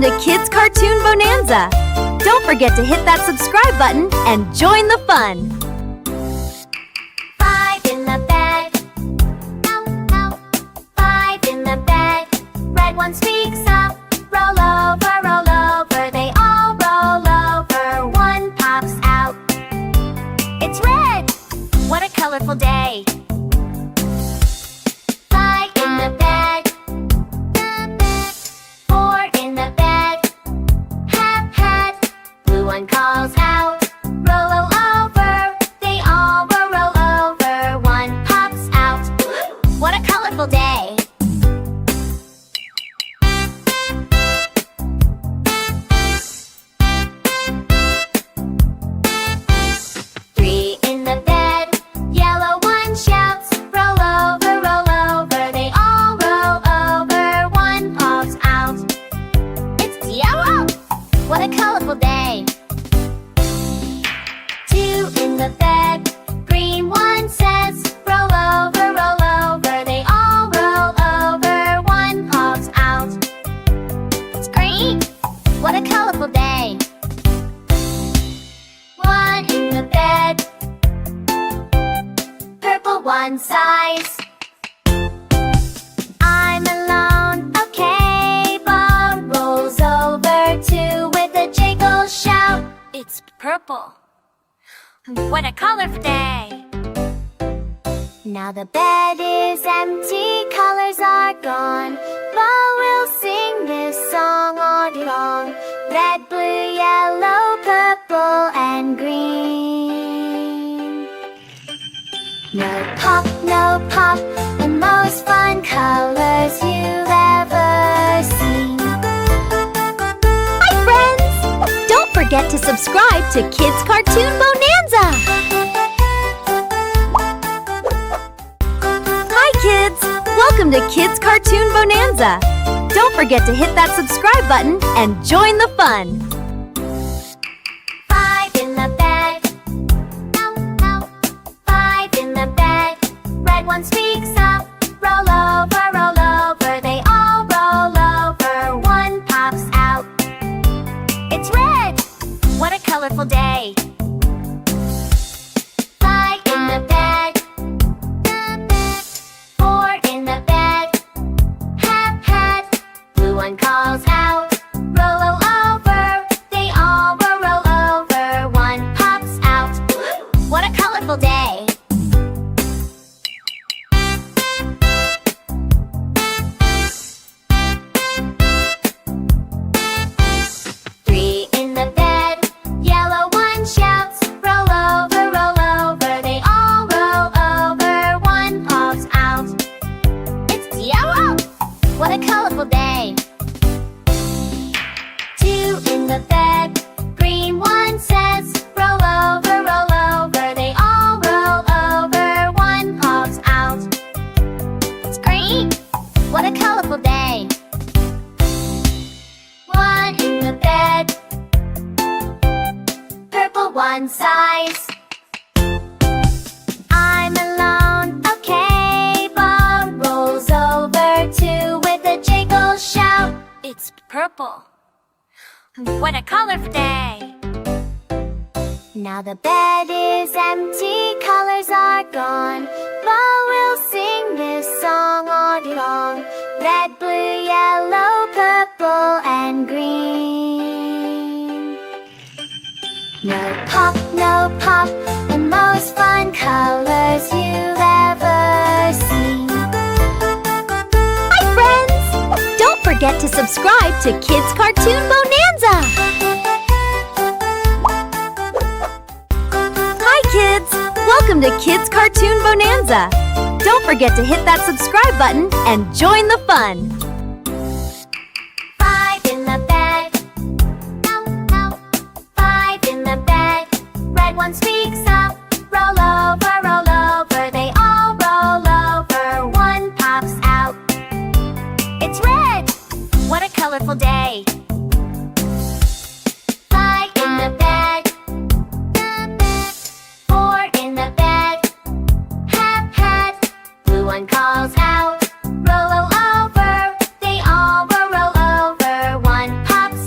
Welcome to Kids Cartoon Bonanza! Don't forget to hit that subscribe button and join the fun! 5 in the bed. No, no. 5 in the bed. Red one speaks up. Roll over, they all roll over. One pops out. It's red! What a colorful day! 5 in the bed. 4 in the bed. Hat. Blue one calls out. Roll over, they all roll over. One pops out. What a colorful day! 3 in the bed. Yellow one shouts. Roll over, they all roll over. One pops out. It's yellow! What a colorful day! 2 in the bed. Green one says, roll over, they all roll over. One pops out. It's green! What a colorful day! 1 in the bed. Purple one sighs. I'm alone, okay. Bob rolls over too with a jiggle shout. It's purple. What a colorful day! Now the bed is empty, colors are gone, but we'll sing this song all day long. Red, blue, yellow, purple, and green. No pop, the most fun colors you've ever seen. Hi friends! Don't forget to subscribe to Kids Cartoon Bonanza! Hi kids! Welcome to Kids Cartoon Bonanza! Don't forget to hit that subscribe button and join the fun! 5 in the bed. No. 5 in the bed. Red one speaks up. Roll over, they all roll over. One pops out. It's red! What a colorful day! 5 in the bed. 4 in the bed. Hat. Blue one calls out. Roll over, they all roll over. One pops out. What a colorful day! 3 in the bed. Yellow one shouts. Roll over, they all roll over. One pops out. It's yellow! What a colorful day! 2 in the bed. Green one says, roll over, they all roll over. One pops out. It's green! What a colorful day! 1 in the bed. Purple one sighs. I'm alone, okay. Bob rolls over too with a jiggle shout. It's purple. What a colorful day! Now the bed is empty, colors are gone, but we'll sing this song all day long. Red, blue, yellow, purple, and green. No pop, the most fun colors you've ever seen. Hi friends! Don't forget to subscribe to Kids Cartoon Bonanza! Hi kids! Welcome to Kids Cartoon Bonanza! Don't forget to hit that subscribe button and join the fun! 5 in the bed. No. 5 in the bed. Red one speaks up. Roll over, they all roll over. One pops out. It's red! What a colorful day! 5 in the bed. 4 in the bed. Hat. Blue one calls out. Roll over, they all roll over. One pops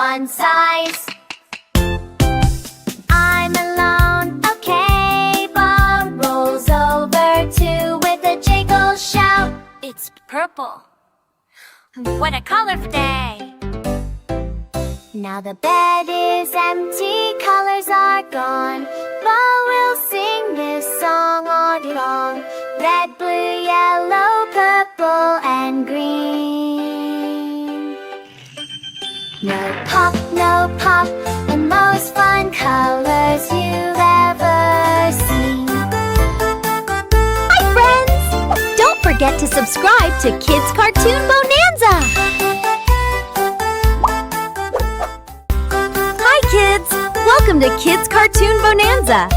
one size. I'm alone, okay. Bob rolls over too with a jiggle shout. It's purple. What a colorful day. Now the bed is empty, colors are gone, but we'll sing this song all day long. Red, blue, yellow, purple, and green. No pop, the most fun colors you've ever seen. Hi, friends! Don't forget to subscribe to Kids Cartoon Bonanza! Hi, kids! Welcome to Kids Cartoon Bonanza!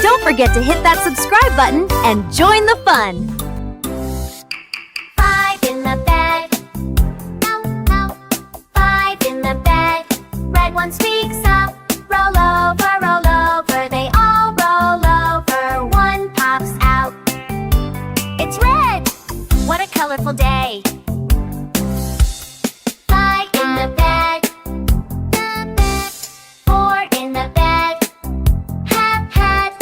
Don't forget to hit that subscribe button and join the fun! 5 in the bed. No, no. 5 in the bed. Red one speaks up. Roll over, roll over. They all roll over. One pops out. It's red. What a colorful day. 5 in the bed. 4 in the bed. Hat.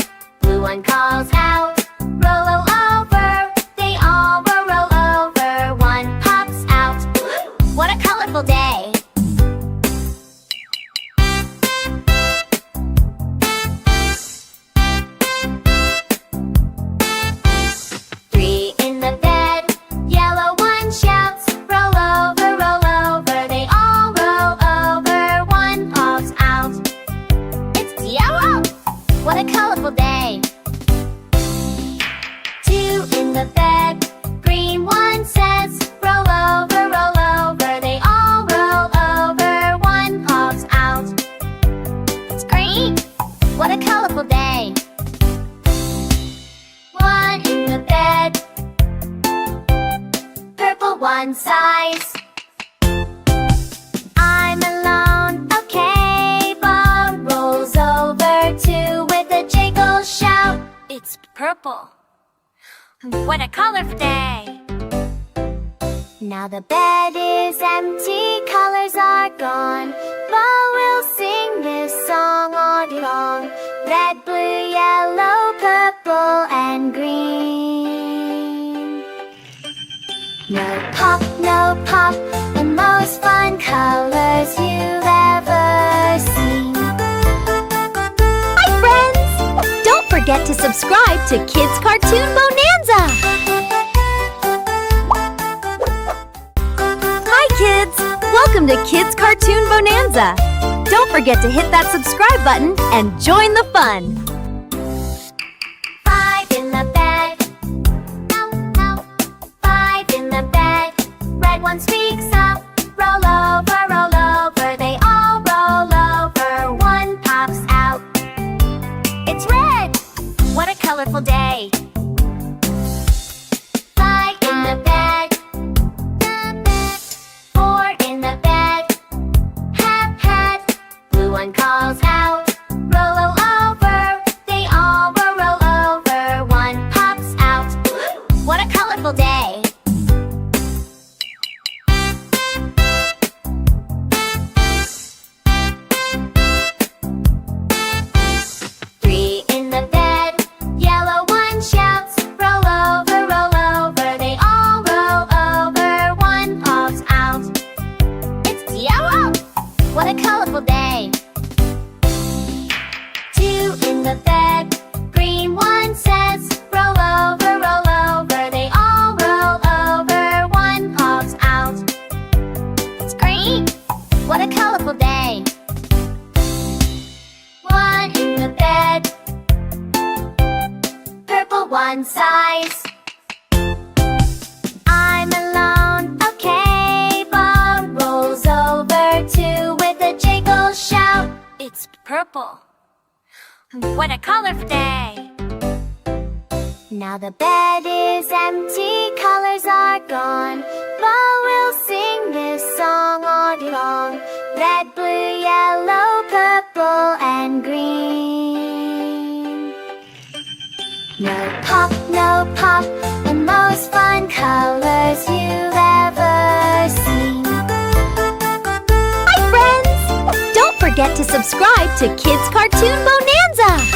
Blue one calls out. Roll over. They all roll over. One pops out. What a colorful day. 3 in the bed. Yellow one shouts. Roll over, roll over. They all roll over. One pops out. It's yellow. What a colorful day. 2 in the bed. Green one says, roll over, roll over. They all roll over. One pops out. It's green. What a colorful day. 1 in the bed. Purple one size. I'm alone, okay. Bob rolls over too with a jiggle shout. It's purple. What a colorful day. Now the bed is empty, colors are gone, but we'll sing this song all day long. Red, blue, yellow, purple, and green. No pop, the most fun colors you've ever seen. Hi, friends! Don't forget to subscribe to Kids Cartoon Bonanza! Hi, kids! Welcome to Kids Cartoon Bonanza! Don't forget to hit that subscribe button and join the fun! 5 in the bed. No, no. 5 in the bed. Red one speaks up. Roll over, roll over. They all roll over. One pops out. It's red. What a colorful day. 5 in the bed. 4 in the bed. Hat. Blue one calls out. Roll over. They all roll over. One pops out. What a colorful day. 3 in the bed. Yellow one shouts. Roll over, roll over. They all roll over. One pops out. It's yellow. What a colorful day. 2 in the bed. Green one says, roll over, roll over. They all roll over. One pops out. It's green. What a colorful day. 1 in the bed. Purple one size. I'm alone, okay. Bob rolls over too with a jiggle shout. It's purple. What a colorful day. Now the bed is empty, colors are gone, but we'll sing this song all day long. Red, blue, yellow, purple, and green. No pop, the most fun colors you've ever seen. Hi, friends! to subscribe to Kids Cartoon Bonanza!